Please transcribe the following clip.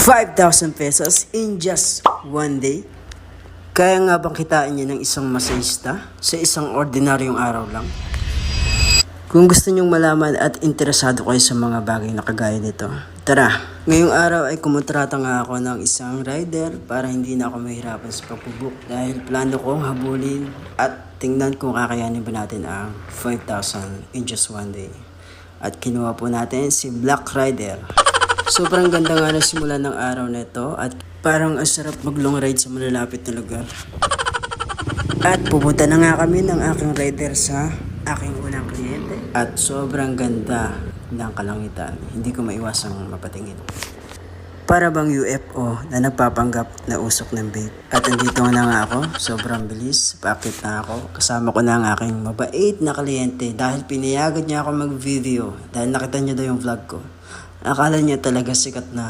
5,000 pesos in just one day? Kaya nga bang kitain niya ng isang masahista sa isang ordinaryong araw lang? Kung gusto nyong malaman at interesado kayo sa mga bagay na kagaya nito, tara! Ngayong araw ay kumontrata nga ako ng isang rider para hindi na ako mahirapan sa pagbubook dahil plano kong habulin at tingnan kung kakayanin ba natin ang 5,000 in just one day. At kinuha po natin si Black Rider. Sobrang ganda nga na simula ng araw na ito at parang ang sarap mag long ride sa malalapit na lugar. At pupunta na nga kami ng aking rider sa aking unang kliyente. At sobrang ganda ng kalangitan. Hindi ko maiwasang mapatingin. Para bang UFO na nagpapanggap na usok ng vape. At andito na nga ako, sobrang bilis, paakit na ako. Kasama ko na ang aking mabait na kliyente dahil pinayagan niya ako mag-video dahil nakita niya daw yung vlog ko. Akala niya talaga sikat na